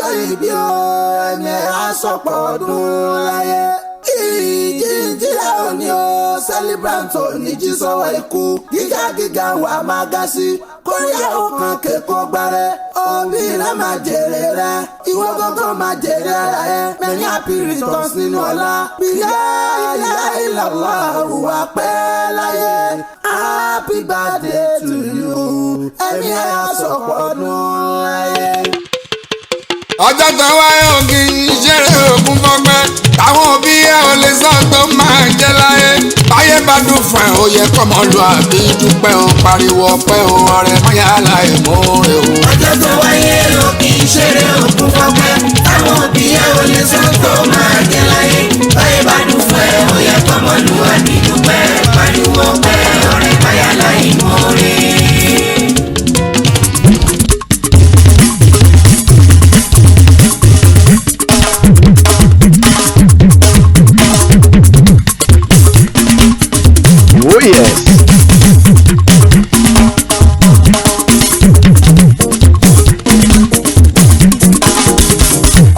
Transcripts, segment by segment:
ọjọ́ ìbí o ẹni àsọpọ̀ ọdún láyé. Ìjíǹjíra òní o celebrant òní jí sọ́wọ́ ikú. Gíga wà máa ga sí kóríyá ọkàn kẹ́kọ̀ọ́ gbárẹ́. Òbí rẹ̀ máa jèrè rẹ̀ ìwọ gángan máa jèrè ara ẹ̀. Many happy returns nínú ọ̀la. Bíyá ìlàlá òwà pẹ́ láyé. Happy birthday to you. Ẹ̀mí ẹ̀ àsọpọ̀ ọdún láyé. Ọjọ́ tó wáyé ògì ìṣeré ògùn fọgbẹ́ táwọn òbí ẹ̀ ò lè sọ tó máa jẹ́ láyé. Báyé bá dùn fún ẹ̀ ó yẹ kọ́mọ lu àbí dúpẹ́ o pariwo ọpẹ́ o ọ̀rẹ́ mọ́yá láì mọ́re o. Ọjọ́ tó wáyé ògì ìṣeré ògùn fọgbẹ́ táwọn òbí ẹ̀ ò lè sọ tó máa jẹ́ láyé. Báyé bá dùn fún ẹ̀ ó yẹ kọ́mọ lu àbí dúpẹ́ pariwo ọpẹ́ ọ̀rẹ́ mọ́yá láì mọ́re. Oh yes.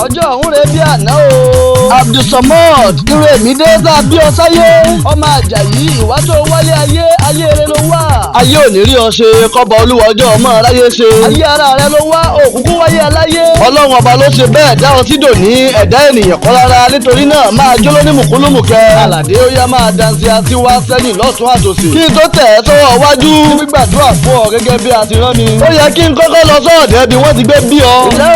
Ọjọ́ ọ̀hún rẹ̀ bí àná o. Abdulsamad irú èmi dé tá a bí ọ sáyé. Ọmọ Àjàyí ìwà tó wálé ayé eré ló wà. Ayé ò ní rí ọ ṣe kọ́bọ̀ olúwa ọjọ́ ọmọ aráyé ṣe. Ayé ara rẹ ló wá òkùnkùn wáyé aláyé. Ọlọ́run ọba ló ṣe bẹ́ẹ̀ dá ọtí dòní ẹ̀dá ènìyàn kọ́ rárá nítorí náà máa jó lóní mùkúlùmùkẹ́. Àlàdé ó yá máa dansi àti wá sẹ́yìn lọ́tún àtòsí. Kí n tó tẹ̀ ẹ́ sọ́wọ́ wájú. Níbi gbàdúrà fún ọ gẹ́gẹ́ bí a ti rán mi. Ó yẹ kí n kọ́kọ́ lọ sọ́ọ̀dẹ̀ bí wọ́n ti gbé bí ọ. Ìlẹ́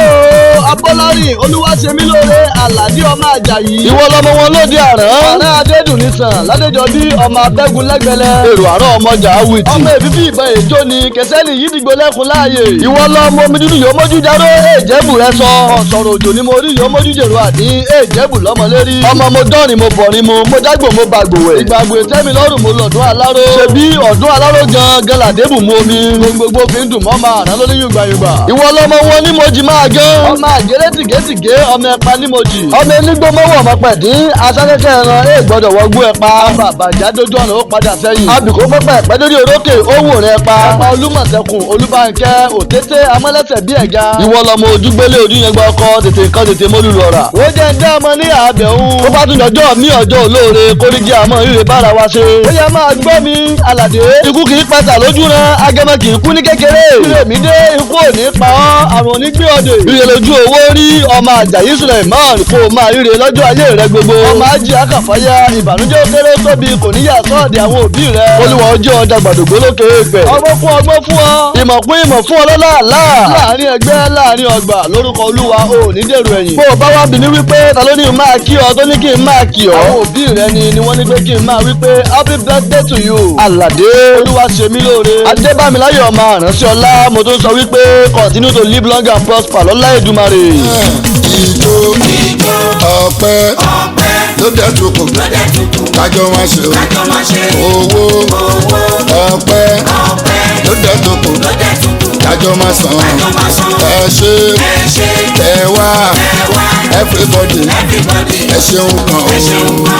o Abọ́lárìn Olúwaṣemílóore Àlàdé ọmọ Àjàyí. Ìwọ lọmọ wọn lóde àrán. Àrán Adédùn nìsàn Ládéjọbí ọmọ Abẹ́gun lẹ́gbẹ̀lẹ́. Èrò àárọ̀ ọmọjà awìtì. Ọmọ èbíbí ìbọn èjó ni kẹsẹ́nì yìí dìgbò lẹ́kùn láàyè. Ìwọ lọmọ omi dúdú yóò mójú dáró èjẹ́bù rẹ sọ. Ọ̀sọ̀rọ̀ òjò ni mo rí yóò mójú jèrò àdín èjẹ́bù lọ́mọlérí. Ọmọ mo dọ́rin mo bọ̀rin mo dágbò mo bàgbòwẹ̀. Ìgbàgbé tẹ́mi lọ́rùn mo lọ̀dún aláró. Ṣebí ọ̀dún aláró gan làdébù mu omi. Gbogbo fi ń dùn mọ́ máa rán lórí yùgbàyùgbà. Ìwọ lọmọ wọn ní Mojí máa gán. Ọmọ àgéré tìgétìgé ọmọ ẹ̀pá ní Mojí. Ọmọ enígbó mọ́wọ́ ọmọ pẹ̀dín aṣákẹ́kẹ́ ẹran gbọ́dọ̀ wọgbó ẹ̀pá. Bàbá ìjádójú ọ̀nà ó padà sẹ́yìn. Abìkó pẹ́pẹ́ pẹ́ lórí orókè ó wò rẹ̀ pa. Ẹ̀pá Olúmọ̀tẹ́kùn Olúbánkẹ́ òtété amọ́lẹ́sẹ̀ bí ẹ̀ga. Ìwọ lọmọ ojúgbélé ojúyẹngbà ọkọ tètè kan tètè mólú lọ́ra. Ó jẹ́ ń dá ọmọ ní àbẹ̀ òun. Ó bá tún jọjọ́ mí ọjọ́ olóore kórìkì àmọ́ ríre bára wa ṣe. Ó yẹ máa gbọ́ mi Àlàdé. Ikú kì í pẹ́sà lójú ran agẹmọ kì í kú ní kékeré. Ire mi dé ikú ò ní pa ọ́ àrùn ò ní gbé ọdẹ. Ire lójú owó rí ọmọ Àjàyí Suleiman kó o máa ríre lọ́jọ́ ayé rẹ gbogbo. Ọmọ ajé akàfáyà ìbànújẹ́ kéré tóbi kò ní yà sọ́ọ̀dì àwọn òbí rẹ. Olúwa ọjọ́ ọjà gbàdògbò lókè èèpẹ̀. Ọgbọ́n fún ọ. Ìmọ̀ fún ọ lọ́lá àlá. Láàárín ẹgbẹ́ láàárín ọgbà lórúkọ Olúwa ò ní dèrò ẹ̀yìn. Bó o bá wá bí mi wípé ta ló ní máa kí ọ tó ní kí n máa kí ọ. Àwọn òbí rẹ ni wọ́n ní pé kí n máa wípé happy birthday to you. Àlàdé Olúwaṣemílóore. Adébámiláyọ̀ ọmọ àránṣẹ́ ọlá mo tún sọ wípé continue to live long and prosper lọ́lá Èdùmàrè. Ìjó ọpẹ́ ló dẹ̀ tukù kájọ máa ṣe owó ọpẹ́ ló dẹ̀ tukù kájọ máa san ẹ ṣe ẹ wá everybody ẹ ṣeun kan o.